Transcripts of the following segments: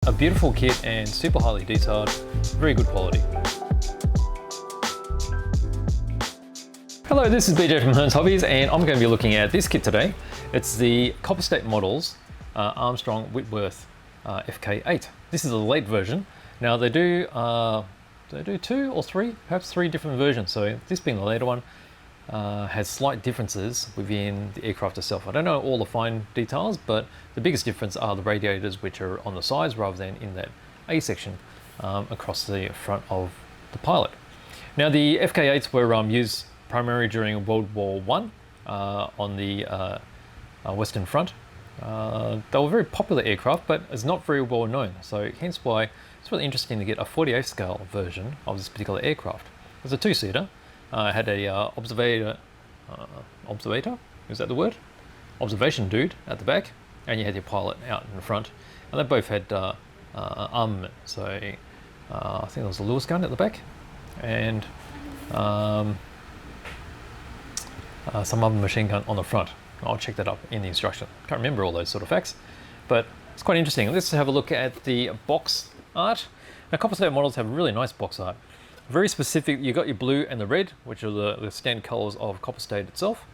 A beautiful kit and super highly detailed, very good quality. Hello, this is BJ from Hearns Hobbies, and I'm going to be looking at this kit today. It's the Copper State Models Armstrong Whitworth FK8. This is a late version. Now they do 2 or 3, perhaps 3 different versions. So this being the later one has slight differences within the aircraft itself. I don't know all the fine details, but the biggest difference are the radiators, which are on the sides rather than in that A section across the front of the pilot. Now the FK8s were used primarily during World War I on the Western Front. They were very popular aircraft, but it's not very well known. So hence why it's really interesting to get a 48 scale version of this particular aircraft. It's a 2-seater. It had a observator, is that the word? Observation dude at the back, and you had your pilot out in the front. And they both had armament. So I think there was a Lewis gun at the back, and some other machine gun on the front. I'll check that up in the instruction. Can't remember all those sort of facts, but it's quite interesting. Let's have a look at the box art. Now, Copper State models have really nice box art. Very specific. You got your blue and the red, which are the standard colors of Copper State itself,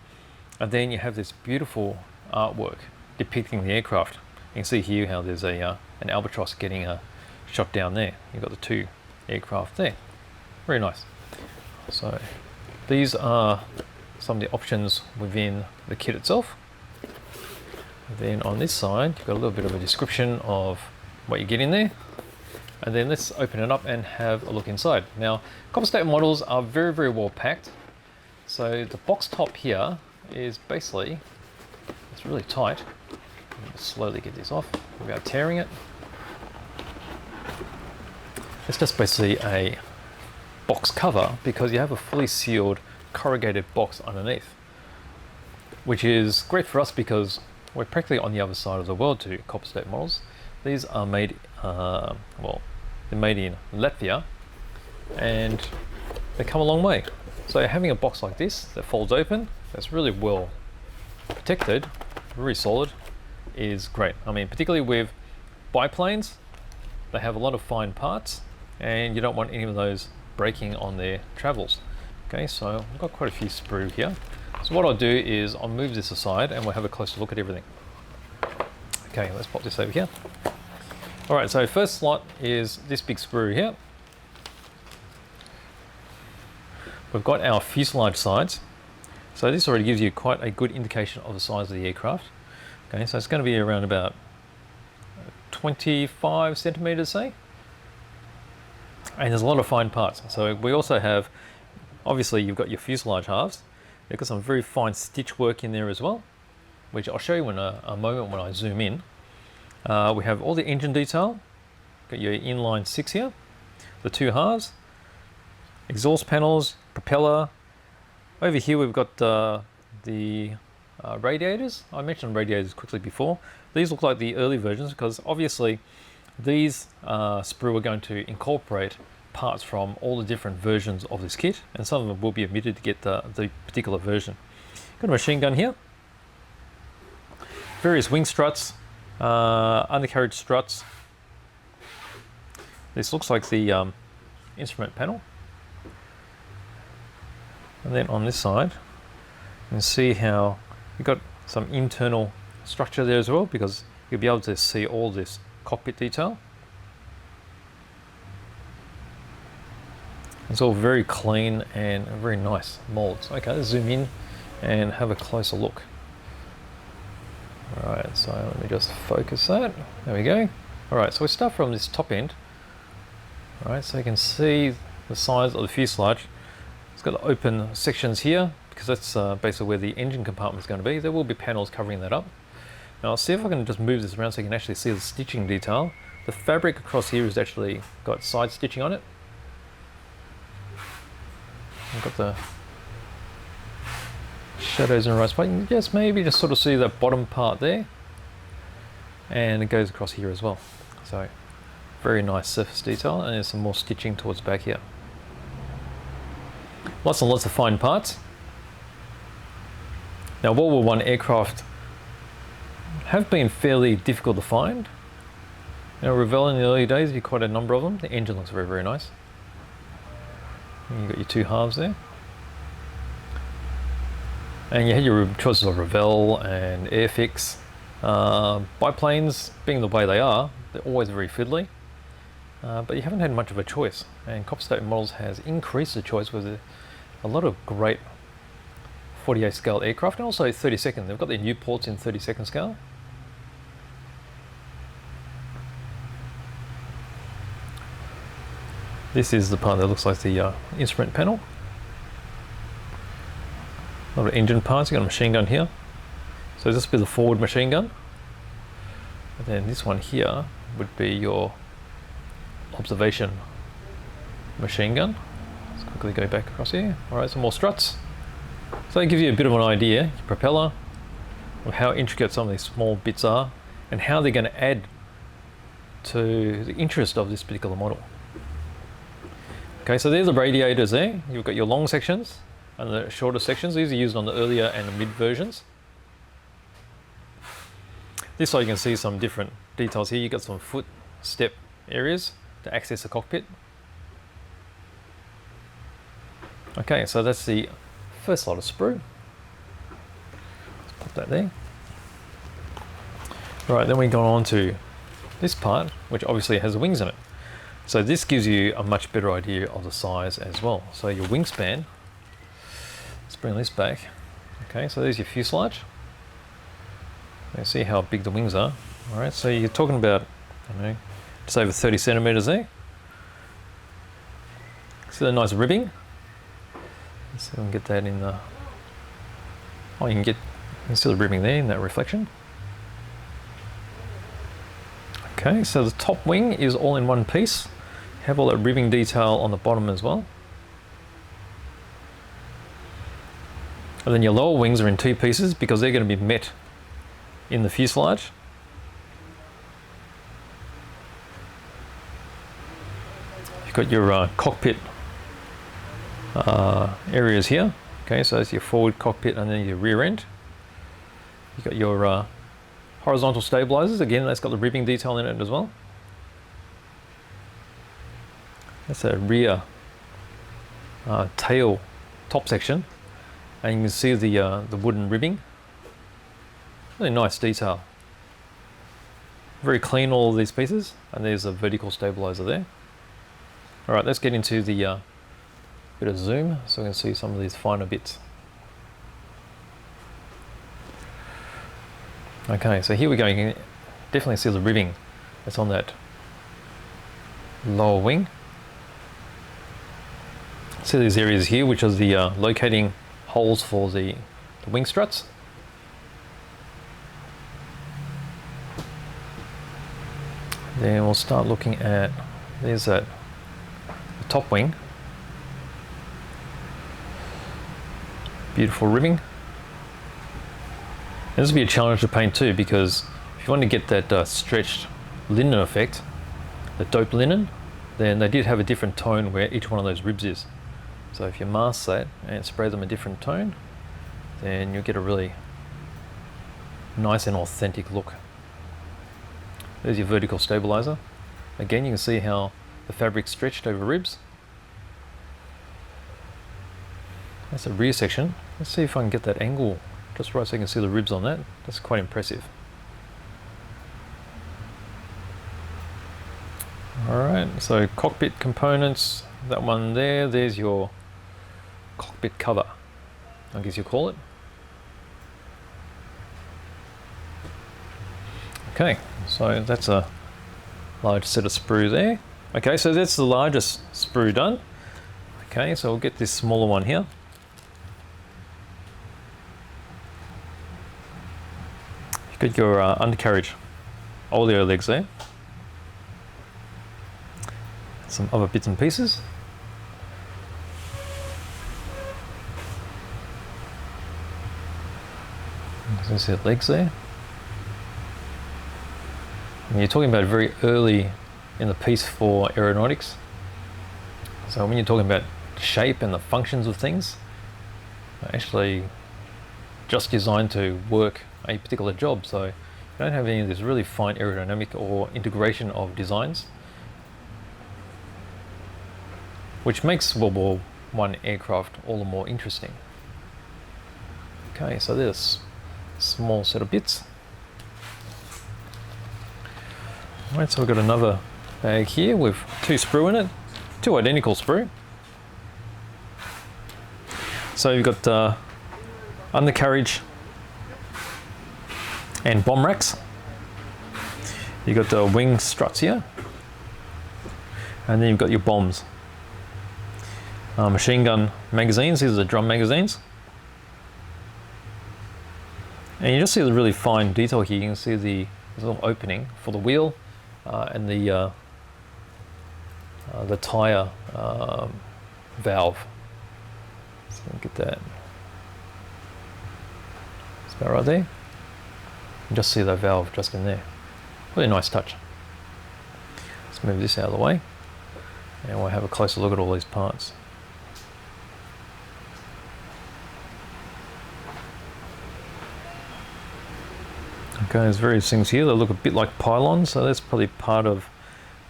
and then you have this beautiful artwork depicting the aircraft. You can see here how there's an albatross getting shot down there. You've got the 2 aircraft there. Very nice. So these are some of the options within the kit itself. And then on this side, you've got a little bit of a description of what you get in there. And then let's open it up and have a look inside. Now, Copper State models are very, very well packed. So the box top here is basically, it's really tight. Let me slowly get this off without tearing it. It's just basically a box cover because you have a fully sealed corrugated box underneath, which is great for us because we're practically on the other side of the world to Copper State models. These are made, well, they're made in Latvia, and they come a long way. So having a box like this that folds open, that's really well protected, very solid, is great. I mean, particularly with biplanes, they have a lot of fine parts, and you don't want any of those breaking on their travels. Okay, so I've got quite a few sprue here. So what I'll do is I'll move this aside and we'll have a closer look at everything. Okay, let's pop this over here. All right, so first slot is this big sprue here. We've got our fuselage sides. So this already gives you quite a good indication of the size of the aircraft. Okay, so it's going to be around about 25 centimeters, say. And there's a lot of fine parts. So we also have, obviously you've got your fuselage halves. You've got some very fine stitch work in there as well, which I'll show you in a moment when I zoom in. We have all the engine detail. Got your inline 6 here, the 2 halves, exhaust panels, propeller. Over here we've got the radiators. I mentioned radiators quickly before. These look like the early versions because obviously these sprue are going to incorporate parts from all the different versions of this kit, and some of them will be omitted to get the particular version. Got a machine gun here, various wing struts, undercarriage struts. This looks like the instrument panel, and then on this side you can see how you've got some internal structure there as well, because you'll be able to see all this cockpit detail. It's all very clean and very nice molds. Okay, let's zoom in and have a closer look. All right, so let me just focus that. There we go. All right, so we start from this top end. All right, so you can see the size of the fuselage. It's got open sections here because that's basically where the engine compartment is going to be. There will be panels covering that up. Now I'll see if I can just move this around so you can actually see the stitching detail. The fabric across here has actually got side stitching on it. I've got the shadows in the right spot. You can just maybe just sort of see that bottom part there, and it goes across here as well. So very nice surface detail, and there's some more stitching towards the back here. Lots and lots of fine parts. Now World War I aircraft have been fairly difficult to find, Now Revell in the early days, you quite a number of them. The engine looks very, very nice. And you've got your two halves there. And you had your choices of Revell and Airfix. Biplanes, being the way they are, they're always very fiddly. But you haven't had much of a choice. And Copper State Models has increased the choice with a lot of great 48 scale aircraft, and also 32nd. They've got their new ports in 32nd scale. This is the part that looks like the instrument panel. A lot of engine parts. You've got a machine gun here. So this would be the forward machine gun. And then this one here would be your observation machine gun. Let's quickly go back across here. Alright, some more struts. So that gives you a bit of an idea, your propeller, of how intricate some of these small bits are and how they're going to add to the interest of this particular model. Okay, so there's the radiators there. You've got your long sections and the shorter sections. These are used on the earlier and the mid versions. This side you can see some different details here. You've got some foot step areas to access the cockpit. Okay, so that's the first lot of sprue. Let's pop that there. Right, then we go on to this part, which obviously has wings in it. So this gives you a much better idea of the size as well. So your wingspan, let's bring this back. Okay, so there's your fuselage. You see how big the wings are. All right, so you're talking about, I don't know, just over 30 centimeters there. See the nice ribbing. Let's see if we can get that in the. Oh, you can see the ribbing there in that reflection. Okay, so the top wing is all in one piece. Have all that ribbing detail on the bottom as well. And then your lower wings are in two pieces because they're going to be met in the fuselage. You've got your cockpit areas here. Okay, so that's your forward cockpit and then your rear end. You've got your horizontal stabilizers. Again, that's got the ribbing detail in it as well. That's a rear tail top section, and you can see the wooden ribbing. Really nice detail. Very clean, all of these pieces, and there's a vertical stabilizer there. All right, let's get into the bit of zoom so we can see some of these finer bits. Okay, so here we go. You can definitely see the ribbing that's on that lower wing. See these areas here, which are the locating holes for the wing struts. Then we'll start looking at, there's that the top wing. Beautiful ribbing. And this will be a challenge to paint too, because if you want to get that stretched linen effect, the dope linen, then they did have a different tone where each one of those ribs is. So if you mask that and spray them a different tone, then you'll get a really nice and authentic look. There's your vertical stabilizer. Again, you can see how the fabric stretched over ribs. That's the rear section. Let's see if I can get that angle just right so you can see the ribs on that. That's quite impressive. Alright, so cockpit components, that one there, there's your cockpit cover, I guess you call it. Okay, so that's a large set of sprue there. Okay, so that's the largest sprue done. Okay, so we'll get this smaller one here. You've got your undercarriage oleo legs there. Some other bits and pieces. There's the legs there. And you're talking about very early in the piece for aeronautics. So when you're talking about shape and the functions of things, they're actually just designed to work a particular job. So don't have any of this really fine aerodynamic or integration of designs, which makes World War I aircraft all the more interesting. Okay, so there's a small set of bits. Right, so we've got another bag here with 2 sprue in it, 2 identical sprue. So you've got undercarriage and bomb racks. You've got the wing struts here, and then you've got your bombs. Machine gun magazines, these are the drum magazines. And you just see the really fine detail here. You can see the little opening for the wheel and the tyre valve. So look at that. It's about right there. You can just see that valve just in there. Really nice touch. Let's move this out of the way, and we'll have a closer look at all these parts. Okay, there's various things here that look a bit like pylons, so that's probably part of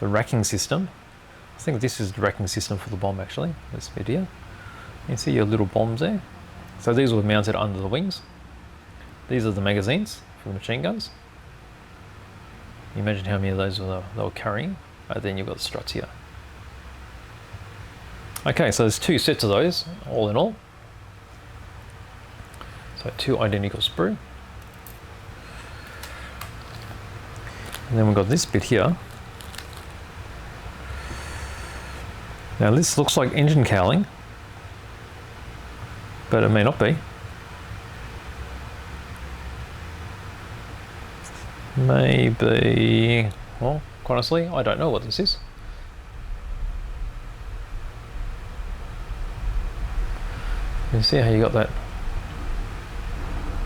the racking system. I think this is the racking system for the bomb actually, this bit here. You can see your little bombs there. So these were mounted under the wings. These are the magazines for the machine guns. You imagine how many of those they were carrying. And then you've got the struts here. Okay, so there's 2 sets of those, all in all. So 2 identical sprue. And then we've got this bit here. Now this looks like engine cowling, but it may not be. Maybe, well, quite honestly, I don't know what this is. You see how you got that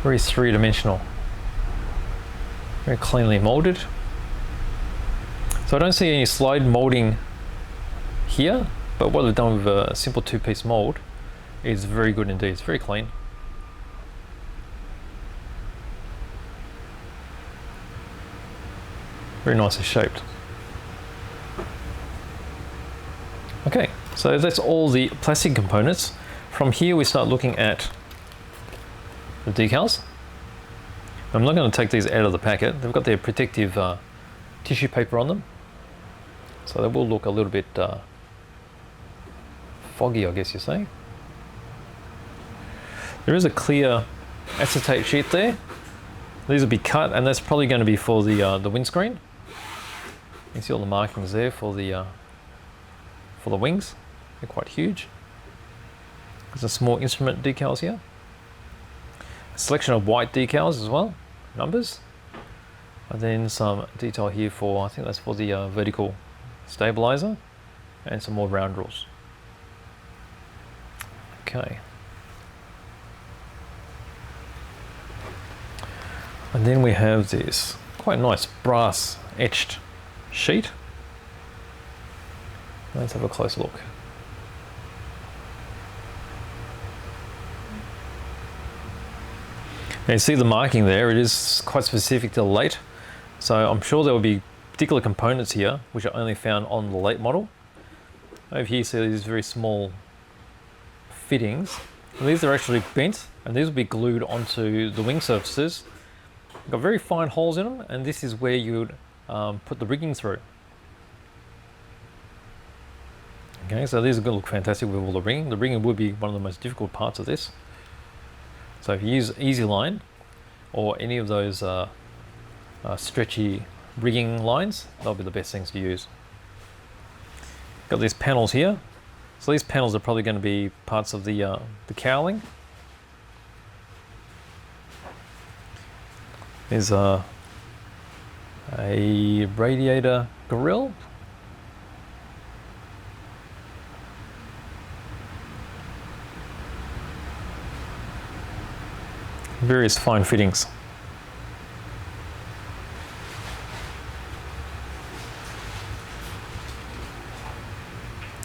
very 3-dimensional, very cleanly molded. So I don't see any slide molding here, but what they've done with a simple 2-piece mold is very good indeed. It's very clean. Very nicely shaped. Okay, so that's all the plastic components. From here we start looking at the decals. I'm not going to take these out of the packet. They've got their protective tissue paper on them, so they will look a little bit foggy, I guess you're saying. There is a clear acetate sheet there. These will be cut, and that's probably going to be for the windscreen. You can see all the markings there for the wings. They're quite huge. There's a small instrument decals here. A selection of white decals as well, numbers. And then some detail here for, I think that's for the vertical stabilizer, and some more round rules. Okay. And then we have this quite nice brass etched sheet. Let's have a closer look. Now you see the marking there, it is quite specific to the late. So I'm sure there will be particular components here which are only found on the late model. Over here you see these very small fittings. And these are actually bent, and these will be glued onto the wing surfaces. Got very fine holes in them, and this is where you would put the rigging through. Okay, so these are going to look fantastic with all the rigging. The rigging would be one of the most difficult parts of this. So if you use Easy Line or any of those stretchy rigging lines, they'll be the best things to use. Got these panels here. So these panels are probably going to be parts of the cowling. There's a radiator grill. Various fine fittings.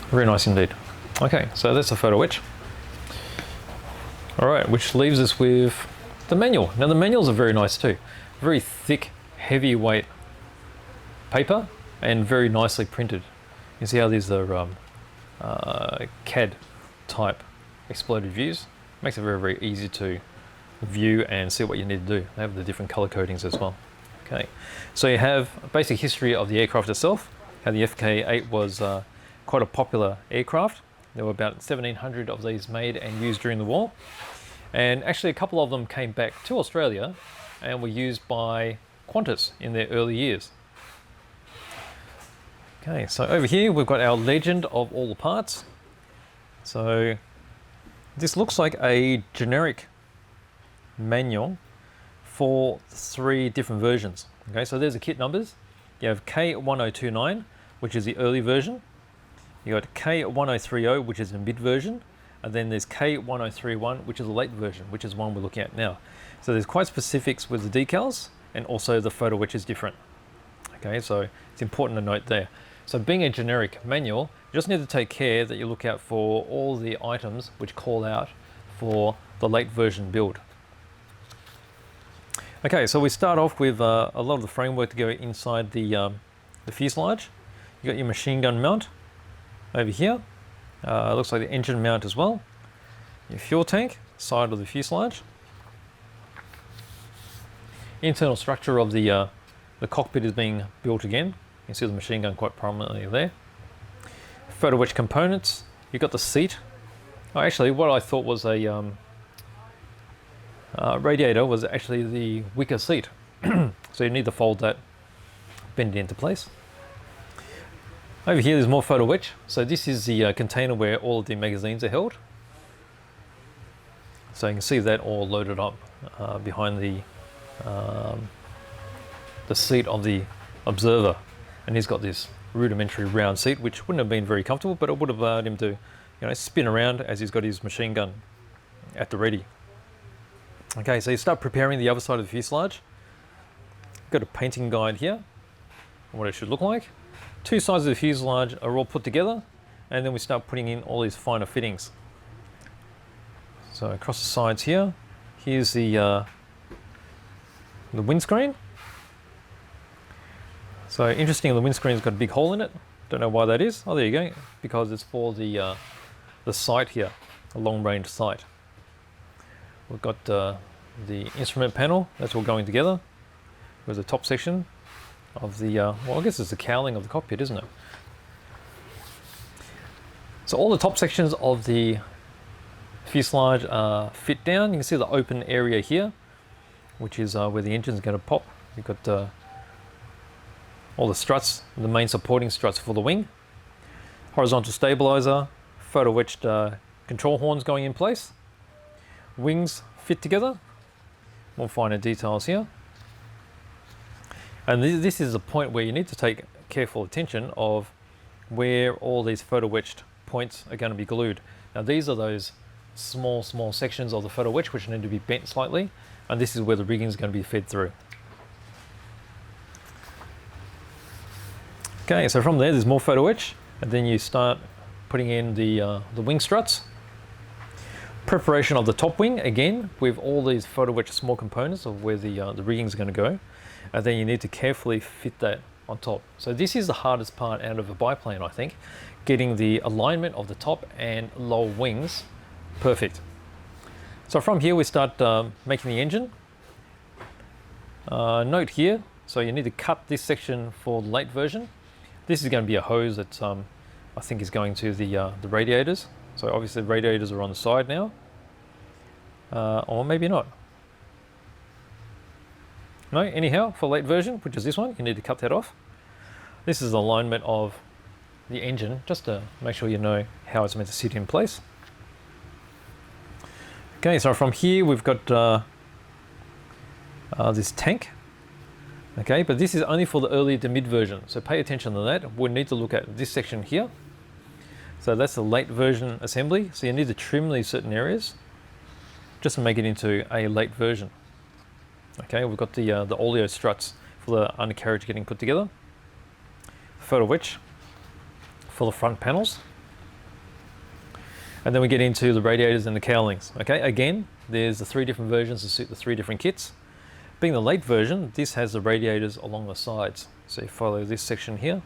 Very nice indeed. Okay, so that's a photo etch. All right, which leaves us with the manual. Now the manuals are very nice too. Very thick heavyweight paper and very nicely printed. You can see how these are CAD type exploded views. Makes it very, very easy to view and see what you need to do. They have the different color codings as well. Okay, so you have a basic history of the aircraft itself, how the FK8 was quite a popular aircraft. There were about 1,700 of these made and used during the war. And actually a couple of them came back to Australia and were used by Qantas in their early years. Okay, so over here we've got our legend of all the parts. So this looks like a generic manual for 3 different versions. Okay, so there's the kit numbers. You have K1029, which is the early version. You got K1030, which is the mid version. And then there's K1031, which is the late version, which is the one we're looking at now. So there's quite specifics with the decals, and also the photo which is different. Okay, so it's important to note there. So being a generic manual, you just need to take care that you look out for all the items which call out for the late version build. Okay, so we start off with a lot of the framework to go inside the fuselage. You got your machine gun mount over here. It looks like the engine mount as well. Your fuel tank, side of the fuselage. Internal structure of the cockpit is being built again. You can see the machine gun quite prominently there. Photoetched components. You've got the seat. Oh, actually, what I thought was a radiator was actually the wicker seat. So you need to fold that, bend it into place. Over here there's more photoetched. So this is the container where all of the magazines are held. So you can see that all loaded up behind the seat of the observer. And he's got this rudimentary round seat, which wouldn't have been very comfortable, but it would have allowed him to, you know, spin around as he's got his machine gun at the ready. Okay, so you start preparing the other side of the fuselage. Got a painting guide here, what it should look like. 2 sides of the fuselage are all put together, and then we start putting in all these finer fittings. So across the sides here, here's the windscreen. So interesting, the windscreen's got a big hole in it. Don't know why that is. Oh, there you go. Because it's for the sight here, a long-range sight. We've got the instrument panel. That's all going together. There's the top section of the, well, I guess it's the cowling of the cockpit, isn't it? So all the top sections of the fuselage are fit down. You can see the open area here, which is where the engine's going to pop. You've got all the struts, the main supporting struts for the wing. Horizontal stabilizer, photo-etched control horns going in place. Wings fit together. More finer details here. And this is a point where you need to take careful attention of where all these photo-etched points are going to be glued. Now these are those small sections of the photo-etched which need to be bent slightly, and this is where the rigging is going to be fed through. Okay, so from there's more photo-etched, and then you start putting in the wing struts. Preparation of the top wing, again, with all these photo-etched small components of where the rigging is going to go. And then you need to carefully fit that on top. So this is the hardest part out of a biplane, I think, getting the alignment of the top and lower wings perfect. So from here we start making the engine. Note here, so you need to cut this section for the late version. This is going to be a hose that I think is going to the radiators. So obviously the radiators are on the side now, or maybe not. No, anyhow, for late version, which is this one, you need to cut that off. This is the alignment of the engine, just to make sure you know how it's meant to sit in place. Okay, so from here we've got this tank. Okay, but this is only for the early to mid version, so pay attention to that. We'll need to look at this section here. So that's the late version assembly. So you need to trim these certain areas just to make it into a late version. Okay, we've got the oleo struts for the undercarriage getting put together. Photo-etched for the front panels. And then we get into the radiators and the cowlings. Okay, again, there's the 3 different versions to suit the 3 different kits. being the late version, this has the radiators along the sides. So you follow this section here.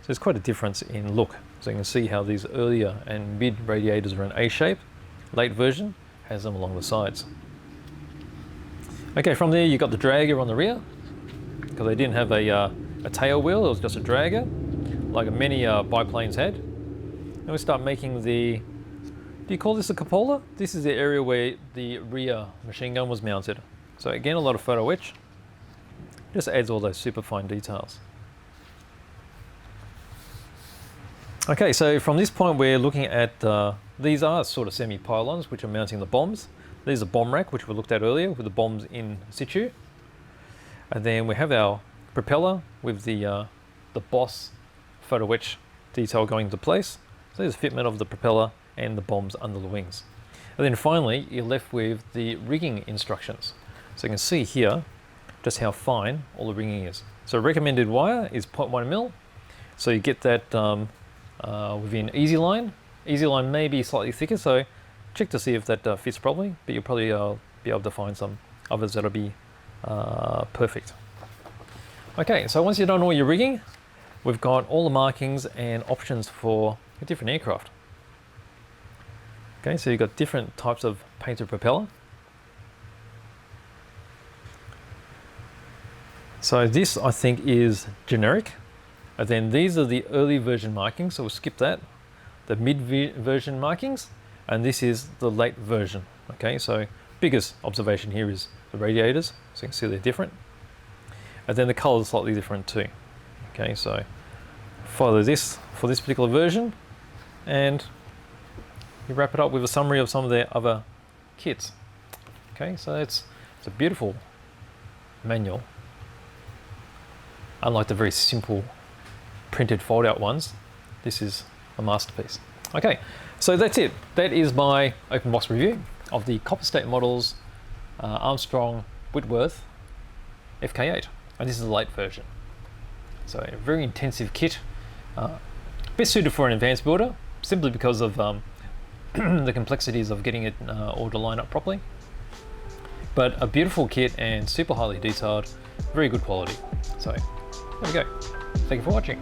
So there's quite a difference in look. So you can see how these earlier and mid radiators are in A shape. Late version has them along the sides. Okay, from there you got the dragger on the rear, because they didn't have a tail wheel, it was just a dragger, like many biplanes had. And we start making the, do you call this a cupola? This is the area where the rear machine gun was mounted. So again, a lot of photo etch. Just adds all those super fine details. Okay, so from this point we're looking at, these are sort of semi-pylons which are mounting the bombs. There's a bomb rack which we looked at earlier with the bombs in situ. And then we have our propeller with the boss photo etch detail going into place. So there's a fitment of the propeller and the bombs under the wings. And then finally you're left with the rigging instructions. So you can see here just how fine all the rigging is. So recommended wire is 0.1 mil. So you get that within easy line. Easy line may be slightly thicker, so check to see if that fits properly, but you'll probably be able to find some others that'll be perfect. Okay, so once you've done all your rigging, we've got all the markings and options for a different aircraft. Okay, so you've got different types of painted propeller. So this I think is generic, and then these are the early version markings, so we'll skip that. The mid version markings, and this is the late version. Okay, so biggest observation here is the radiators, so you can see they're different, and then the color is slightly different too. Okay, so follow this for this particular version, and you wrap it up with a summary of some of their other kits. Okay, so it's a beautiful manual. Unlike the very simple printed fold out ones, this is a masterpiece. Okay, so that's it. That is my open box review of the Copper State Models Armstrong Whitworth FK8, and this is the late version. So a very intensive kit, best suited for an advanced builder, simply because of the complexities of getting it all to line up properly. But a beautiful kit and super highly detailed, very good quality. So there we go. Thank you for watching.